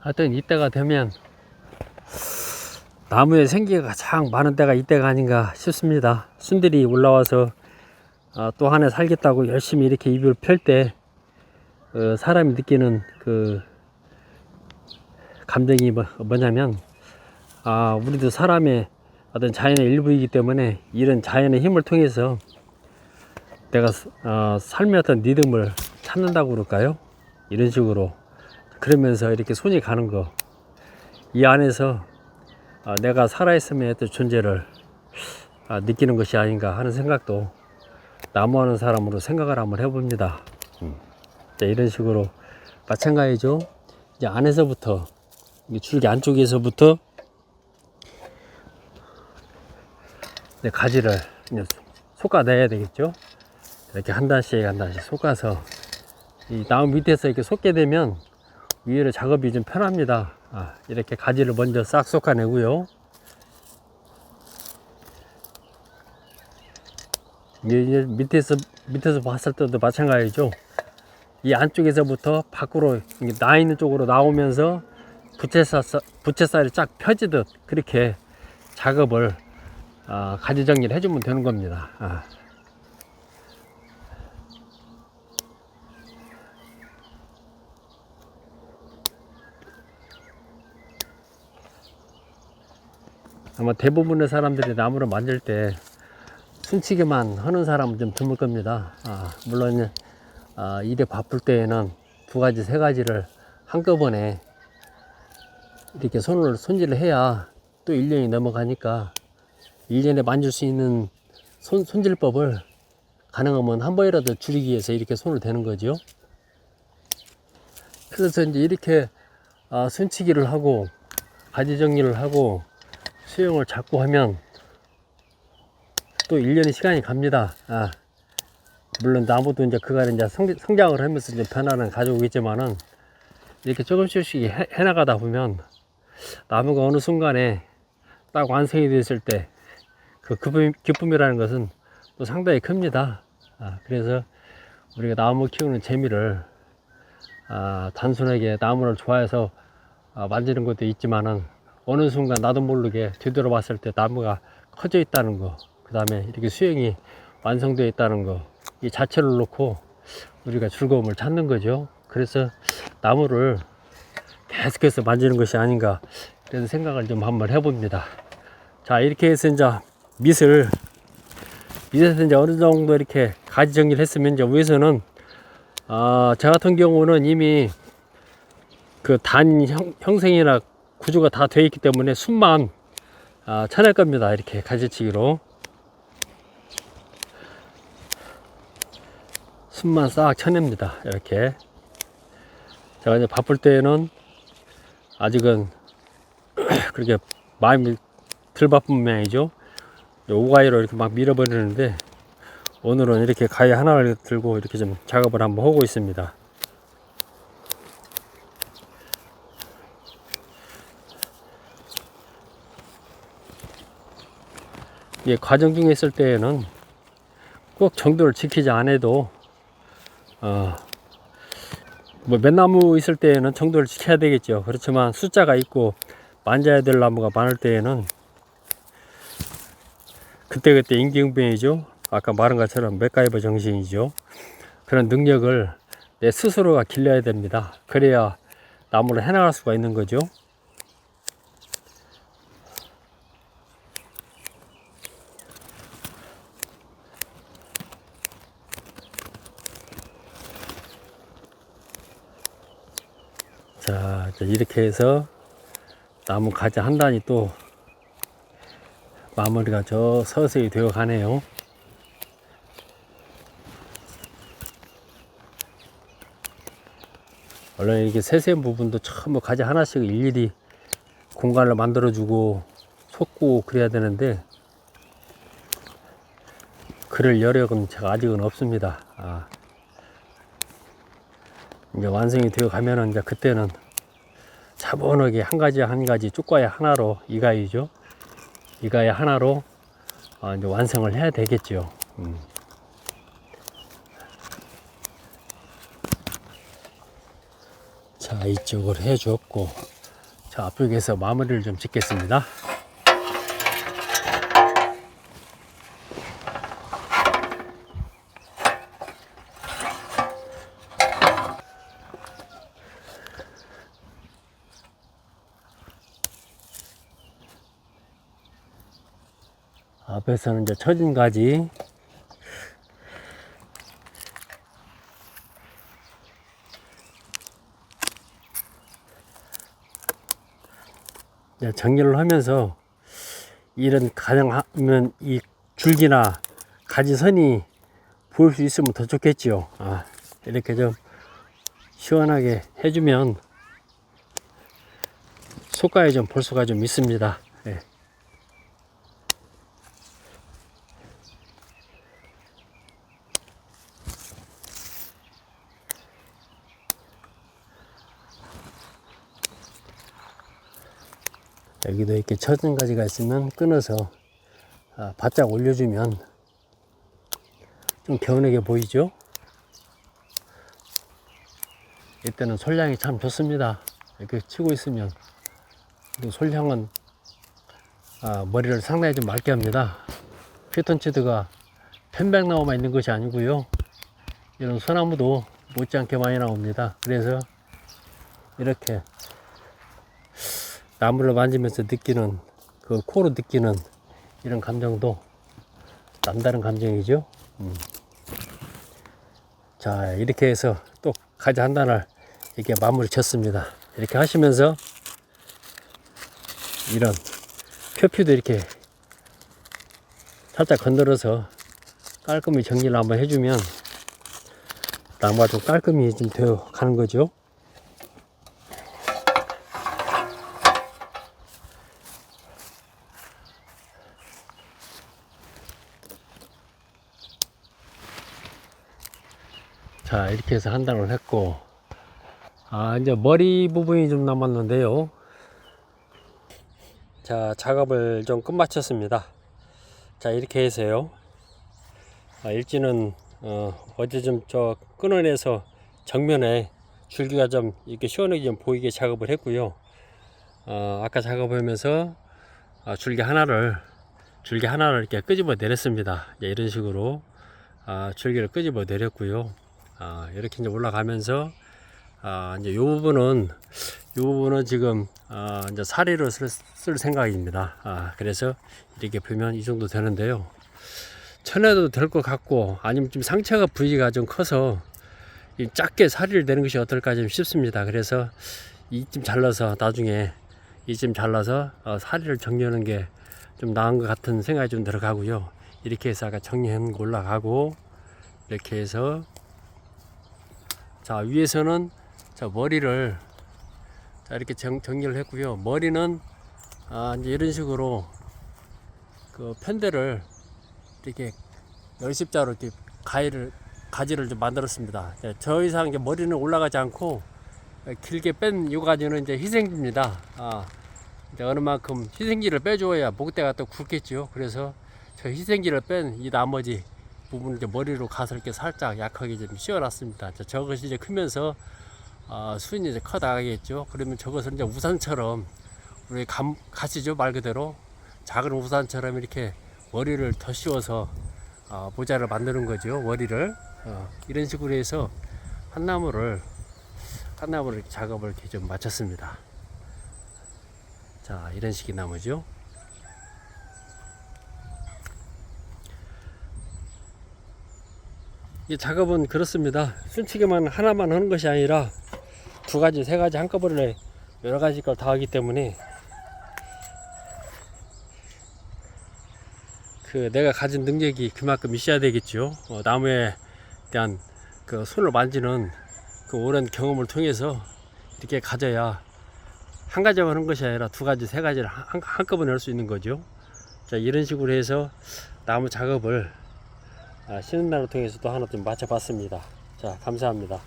하여튼 이때가 되면 나무에 생기가 가장 많은 때가 이때가 아닌가 싶습니다. 순들이 올라와서 또 한 해 살겠다고 열심히 이렇게 잎을 펼 때 사람이 느끼는 그 감정이 뭐냐면 우리도 사람의 어떤 자연의 일부이기 때문에 이런 자연의 힘을 통해서 내가 삶의 어떤 리듬을 찾는다고 그럴까요? 이런 식으로 그러면서 이렇게 손이 가는 거, 이 안에서 내가 살아있음의 어떤 존재를 느끼는 것이 아닌가 하는 생각도 나무하는 사람으로 생각을 한번 해봅니다. 자, 이런 식으로 마찬가지죠. 이제 안에서부터 줄기 안쪽에서부터 가지를 솎아내야 되겠죠. 이렇게 한 단씩 한 단씩 솎아서 이 나무 밑에서 이렇게 솎게 되면 위로 작업이 좀 편합니다. 이렇게 가지를 먼저 싹 솎아내고요. 이제 밑에서 봤을 때도 마찬가지죠. 이 안쪽에서부터 밖으로 나 있는 쪽으로 나오면서 부채살이 쫙 펴지듯 그렇게 작업을 가지 정리를 해주면 되는 겁니다. 아마 대부분의 사람들이 나무를 만질 때 순치기만 하는 사람은 좀 드물 겁니다. 물론 일에 바쁠 때에는 두 가지 세 가지를 한꺼번에 이렇게 손질을 해야 또 1년이 넘어가니까 1년에 만질 수 있는 손질법을 가능하면 한 번이라도 줄이기 위해서 이렇게 손을 대는 거죠. 그래서 이제 이렇게 손치기를 하고 가지 정리를 하고 수영을 잡고 하면 또 1년의 시간이 갑니다. 물론 나무도 이제 그간에 이제 성장을 하면서 이제 변화는 가져오겠지만은 이렇게 조금씩 해나가다 보면 나무가 어느 순간에 딱 완성이 됐을 때 그 기쁨이라는 것은 또 상당히 큽니다. 그래서 우리가 나무 키우는 재미를 단순하게 나무를 좋아해서 만지는 것도 있지만은 어느 순간 나도 모르게 뒤돌아봤을 때 나무가 커져 있다는 거, 그 다음에 이렇게 수영이 완성되어 있다는 거, 이 자체를 놓고 우리가 즐거움을 찾는 거죠. 그래서 나무를 계속해서 만지는 것이 아닌가 이런 생각을 좀 한번 해봅니다. 자, 이렇게 해서 이제 밑에서 이제 어느 정도 이렇게 가지 정리를 했으면 이제 위에서는 저 같은 경우는 이미 그 단 형성이나 구조가 다 되어 있기 때문에 숲만 쳐낼 겁니다. 이렇게 가지치기로 숲만 싹 쳐냅니다. 이렇게 제가 이제 바쁠 때는 아직은 그렇게 마음이 덜 바쁜 모양이죠. 오가이로 이렇게 막 밀어버리는데 오늘은 이렇게 가위 하나를 들고 이렇게 좀 작업을 한번 하고 있습니다. 이 과정 중에 있을 때에는 꼭 정도를 지키지 않아도 뭐 맨나무 있을 때에는 정도를 지켜야 되겠죠. 그렇지만 숫자가 있고 만져야 될 나무가 많을 때에는 그때그때 임기응변이죠. 아까 말한 것처럼 맥가이버 정신이죠. 그런 능력을 내 스스로가 길러야 됩니다. 그래야 나무를 해나갈 수가 있는 거죠. 자, 이렇게 해서 나무 가지 한 단이 또 마무리가 서서히 되어 가네요. 원래 이렇게 세세한 부분도 전부 가지 하나씩 일일이 공간을 만들어주고 솟고 그래야 되는데 그럴 여력은 제가 아직은 없습니다. 이제 완성이 되어 가면은 이제 그때는 차분하게 한 가지 쪽과의 하나로 이가이죠. 이가의 하나로 이제 완성을 해야 되겠죠. 자, 이쪽을 해줬고 자, 앞쪽에서 마무리를 좀 짓겠습니다. 앞에서는 이제 처진 가지, 정리를 하면서 이런 가능하면 이 줄기나 가지선이 보일 수 있으면 더 좋겠지요. 이렇게 좀 시원하게 해주면 속가에 좀 볼 수가 좀 있습니다. 예. 여기도 이렇게 처진 가지가 있으면 끊어서 바짝 올려주면 좀 개운하게 보이죠. 이때는 솔향이 참 좋습니다. 이렇게 치고 있으면 솔향은 머리를 상당히 좀 맑게 합니다. 피톤치드가 편백나무만 있는 것이 아니고요, 이런 소나무도 못지않게 많이 나옵니다. 그래서 이렇게 나무를 만지면서 느끼는, 그 코로 느끼는 이런 감정도 남다른 감정이죠. 자, 이렇게 해서 또 가지 한 단을 이렇게 마무리 쳤습니다. 이렇게 하시면서 이런 표피도 이렇게 살짝 건드려서 깔끔히 정리를 한번 해주면 나무가 좀 깔끔히 좀 되어 가는 거죠. 자, 이렇게 해서 한 단을 했고, 이제 머리 부분이 좀 남았는데요. 자, 작업을 좀 끝마쳤습니다. 자, 이렇게 해서요, 일지는 어제 좀 끊어내서 정면에 줄기가 좀 이렇게 시원하게 좀 보이게 작업을 했고요. 아까 작업하면서 줄기 하나를 이렇게 끄집어 내렸습니다. 이런 식으로 줄기를 끄집어 내렸고요. 이렇게 이제 올라가면서 이제 요 부분은 지금 이제 사리로 쓸 생각입니다. 그래서 이렇게 보면 이 정도 되는데요. 쳐내도 될 것 같고, 아니면 좀 상처가 부위가 좀 커서 작게 사리를 내는 것이 어떨까 좀 싶습니다. 그래서 이쯤 잘라서 나중에 이쯤 잘라서 사리를 정리하는 게 좀 나은 것 같은 생각이 좀 들어가고요. 이렇게 해서 아까 정리한 거 올라가고, 이렇게 해서 자, 위에서는 머리를 이렇게 정리를 했고요. 머리는 이제 이런 식으로 그 편대를 이렇게 열십자로 이렇게 가지를 좀 만들었습니다. 더 이상 이제 머리는 올라가지 않고 길게 뺀 요 가지는 이제 희생지입니다. 이제 어느 만큼 희생지를 빼줘야 목대가 또 굵겠죠. 그래서 저 희생지를 뺀 이 나머지 부분을 이제 머리로 가서 이렇게 살짝 약하게 좀 씌워놨습니다. 저것이 이제 크면서 수인이 이제 커 나가겠죠. 그러면 저것을 이제 우산처럼 우리 가시죠, 말 그대로 작은 우산처럼 이렇게 머리를 더 씌워서 모자를 만드는 거죠. 머리를 이런 식으로 해서 한 나무를 작업을 이렇게 좀 마쳤습니다. 자, 이런 식의 나무죠. 이 작업은 그렇습니다. 순치기만 하나만 하는 것이 아니라 두 가지, 세 가지 한꺼번에 여러 가지 걸 다 하기 때문에 내가 가진 능력이 그만큼 있어야 되겠죠. 나무에 대한 그 손을 만지는 그 오랜 경험을 통해서 이렇게 가져야 한 가지만 하는 것이 아니라 두 가지, 세 가지를 한꺼번에 할 수 있는 거죠. 자, 이런 식으로 해서 나무 작업을 쉬는 날을 통해서 또 하나 좀 마쳐봤습니다. 자, 감사합니다.